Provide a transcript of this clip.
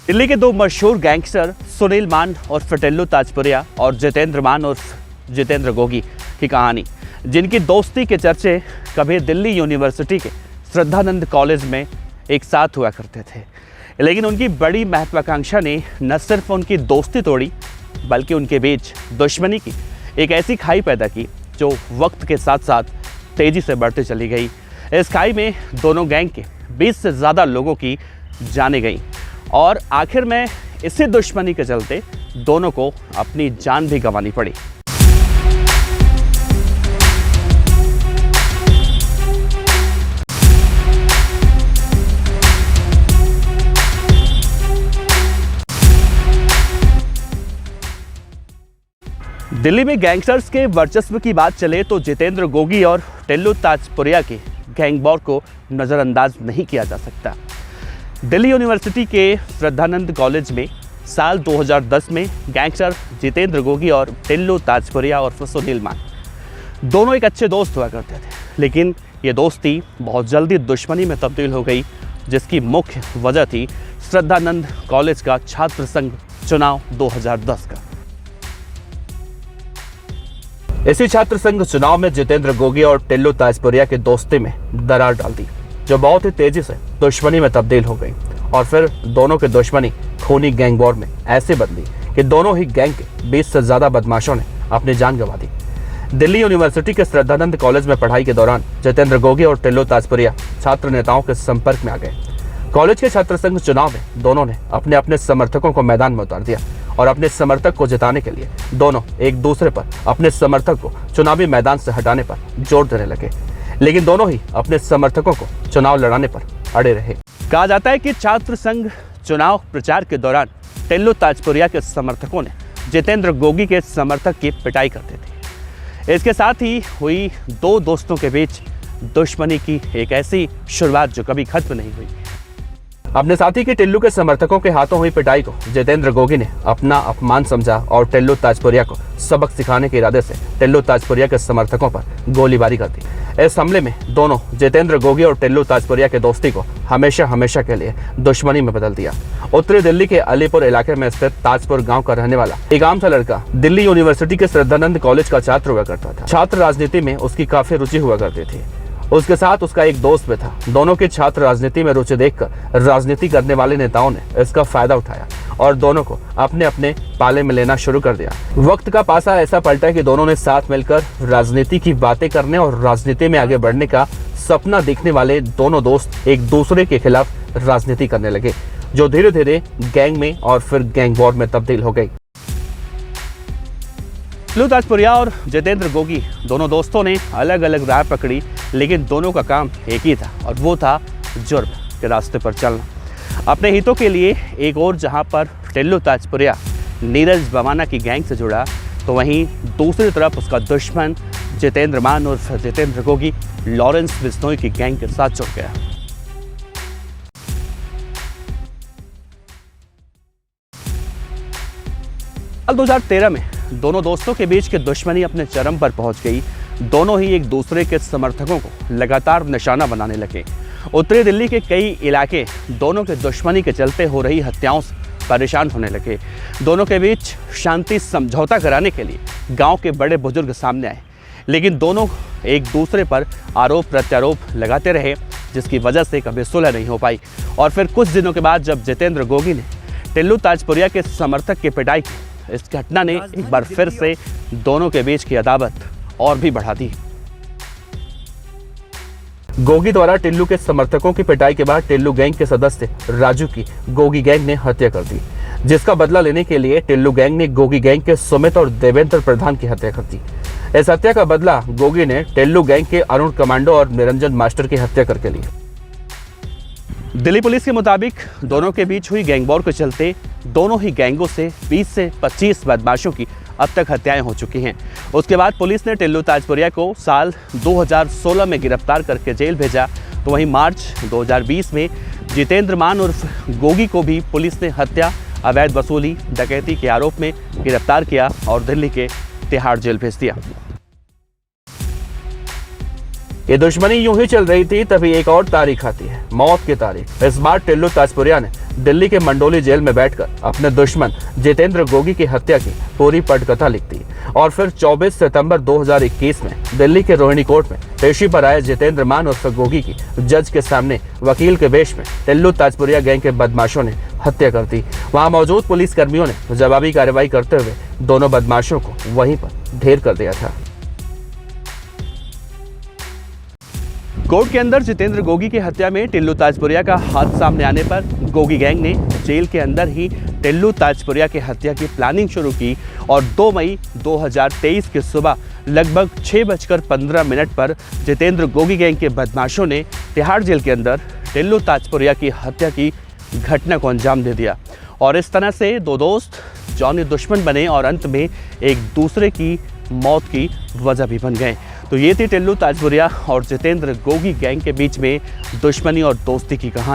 दिल्ली के दो मशहूर गैंगस्टर सुनील मान और टिल्लू ताजपुरिया और जितेंद्र मान और जितेंद्र गोगी की कहानी, जिनकी दोस्ती के चर्चे कभी दिल्ली यूनिवर्सिटी के श्रद्धानंद कॉलेज में एक साथ हुआ करते थे। लेकिन उनकी बड़ी महत्वाकांक्षा ने न सिर्फ उनकी दोस्ती तोड़ी, बल्कि उनके बीच दुश्मनी की एक ऐसी खाई पैदा की जो वक्त के साथ साथ तेजी से बढ़ती चली गई। इस खाई में दोनों गैंग के 20 से ज़्यादा लोगों की जानें गई और आखिर में इसी दुश्मनी के चलते दोनों को अपनी जान भी गंवानी पड़ी। दिल्ली में गैंगस्टर्स के वर्चस्व की बात चले तो जितेंद्र गोगी और टिल्लू ताजपुरिया के गैंग वॉर को नज़रअंदाज नहीं किया जा सकता। दिल्ली यूनिवर्सिटी के श्रद्धानंद कॉलेज में साल 2010 में गैंगस्टर जितेंद्र गोगी और टिल्लू ताजपुरिया और सुनील मान दोनों एक अच्छे दोस्त हुआ करते थे, लेकिन ये दोस्ती बहुत जल्दी दुश्मनी में तब्दील हो गई, जिसकी मुख्य वजह थी श्रद्धानंद कॉलेज का छात्र संघ चुनाव 2010 का। इसी छात्र संघ चुनाव में जितेंद्र गोगी और टिल्लू ताजपुरिया की दोस्ती में दरार डाल दी, जो बहुत ही तेजी से दुश्मनी में तब्दील हो गई और फिर दोनों की दुश्मनी खूनी गैंग वॉर में ऐसे बदली कि दोनों ही गैंग के 20 से ज्यादा बदमाशों ने अपनी जान गंवा दी। दिल्ली यूनिवर्सिटी के श्रद्धानंद कॉलेज में पढ़ाई के दौरान जितेंद्र गोगी और टिल्लू ताजपुरिया छात्र नेताओं के संपर्क में आ गए। कॉलेज के छात्र संघ चुनाव में दोनों ने अपने अपने समर्थकों को मैदान में उतार दिया और अपने समर्थक को जिताने के लिए दोनों एक दूसरे पर अपने समर्थक को चुनावी मैदान से हटाने पर जोर देने लगे, लेकिन दोनों ही अपने समर्थकों को चुनाव लड़ाने पर अड़े रहे। कहा जाता है कि छात्र संघ चुनाव प्रचार के दौरान टिल्लू ताजपुरिया के समर्थकों ने जितेंद्र गोगी के समर्थक की पिटाई करते थे। इसके साथ ही हुई दो दोस्तों के बीच दुश्मनी की एक ऐसी शुरुआत जो कभी खत्म नहीं हुई। अपने साथी के टिल्लू के समर्थकों के हाथों हुई पिटाई को जितेंद्र गोगी ने अपना अपमान समझा और टिल्लू ताजपुरिया को सबक सिखाने के इरादे से टिल्लू ताजपुरिया के समर्थकों पर गोलीबारी कर दी। इस हमले में दोनों जितेंद्र गोगी और टिल्लू ताजपुरिया के दोस्ती को हमेशा हमेशा के लिए दुश्मनी में बदल दिया। उत्तरी दिल्ली के अलीपुर इलाके में स्थित ताजपुर गांव का रहने वाला एक आम सा लड़का दिल्ली यूनिवर्सिटी के श्रद्धानंद कॉलेज का छात्र हुआ करता था। छात्र राजनीति में उसकी काफी रुचि हुआ करती थी। उसके साथ उसका एक दोस्त भी था। दोनों के छात्र राजनीति में रुचि देखकर राजनीति करने वाले नेताओं ने इसका फायदा उठाया और दोनों को अपने अपने पाले में लेना शुरू कर दिया। वक्त का पासा ऐसा पलटा कि दोनों ने साथ मिलकर राजनीति की बातें करने और राजनीति में आगे बढ़ने का सपना देखने वाले दोनों दोस्त एक दूसरे के खिलाफ राजनीति करने लगे, जो धीरे धीरे गैंग में और फिर गैंग वॉर में तब्दील हो गई। टिल्लू ताजपुरिया और जितेंद्र गोगी दोनों दोस्तों ने अलग अलग राह पकड़ी, लेकिन दोनों का काम एक ही था और वो था जुर्म के रास्ते पर चलना। अपने हितों के लिए एक और जहां पर टिल्लू ताजपुरिया नीरज बवाना की गैंग से जुड़ा, तो वहीं दूसरी तरफ उसका दुश्मन जितेंद्र मान और जितेंद्र गोगी लॉरेंस बिश्नोई की गैंग के साथ जुड़ गया। साल 2013 में दोनों दोस्तों के बीच की दुश्मनी अपने चरम पर पहुंच गई। दोनों ही एक दूसरे के समर्थकों को लगातार निशाना बनाने लगे। उत्तरी दिल्ली के कई इलाके दोनों के दुश्मनी के चलते हो रही हत्याओं से परेशान होने लगे। दोनों के बीच शांति समझौता कराने के लिए गांव के बड़े बुजुर्ग सामने आए, लेकिन दोनों एक दूसरे पर आरोप प्रत्यारोप लगाते रहे, जिसकी वजह से कभी सुलह नहीं हो पाई। और फिर कुछ दिनों के बाद जब जितेंद्र गोगी ने टिल्लू ताजपुरिया के समर्थक की पिटाई की, इस घटना ने एक बार फिर से दोनों के बीच की अदावत और भी बढ़ा दी। गोगी द्वारा टिल्लू के समर्थकों की पिटाई के बाद टिल्लू गैंग के सदस्य राजू की गोगी गैंग ने हत्या कर दी, जिसका बदला लेने के लिए टिल्लू गैंग ने गोगी गैंग के सुमित और देवेंद्र प्रधान की हत्या कर दी। इस हत्या का बदला गोगी ने टिल्लू गैंग के अरुण कमांडो और निरंजन मास्टर की हत्या करके ली। दिल्ली पुलिस के मुताबिक दोनों के बीच हुई गैंग वॉर के चलते दोनों ही गैंगों से 20 से 25 बदमाशों की अब तक हत्याएं हो चुकी हैं। उसके बाद पुलिस ने टिल्लू ताजपुरिया को साल 2016 में गिरफ्तार करके जेल भेजा, तो वहीं मार्च 2020 में जितेंद्र मान उर्फ गोगी को भी पुलिस ने हत्या, अवैध वसूली, डकैती के आरोप में गिरफ्तार किया और दिल्ली के तिहाड़ जेल भेज दिया। ये दुश्मनी यूं ही चल रही थी, तभी एक और तारीख आती है, मौत की तारीख। इस बार टिल्लू ताजपुरिया ने दिल्ली के मंडोली जेल में बैठकर अपने दुश्मन जितेंद्र गोगी की हत्या की पूरी पटकथा लिख दी और फिर 24 सितंबर 2021 में दिल्ली के रोहिणी कोर्ट में पेशी पर आए जितेंद्र मान उर्फ गोगी की जज के सामने वकील के वेश में टिल्लू ताजपुरिया गैंग के बदमाशों ने हत्या कर दी। वहां मौजूद पुलिस कर्मियों ने जवाबी कार्रवाई करते हुए दोनों बदमाशों को वहीं पर ढेर कर दिया था। कोर्ट के अंदर जितेंद्र गोगी की हत्या में टिल्लू ताजपुरिया का हाथ सामने आने पर गोगी गैंग ने जेल के अंदर ही टिल्लू ताजपुरिया की हत्या की प्लानिंग शुरू की और 2 मई 2023 की सुबह लगभग 6:15 पर जितेंद्र गोगी गैंग के बदमाशों ने तिहाड़ जेल के अंदर टिल्लू ताजपुरिया की हत्या की घटना को अंजाम दे दिया। और इस तरह से दो दोस्त जानी दुश्मन बने और अंत में एक दूसरे की मौत की वजह भी बन गए। तो ये थी टिल्लू ताजपुरिया और जितेंद्र गोगी गैंग के बीच में दुश्मनी और दोस्ती की कहानी।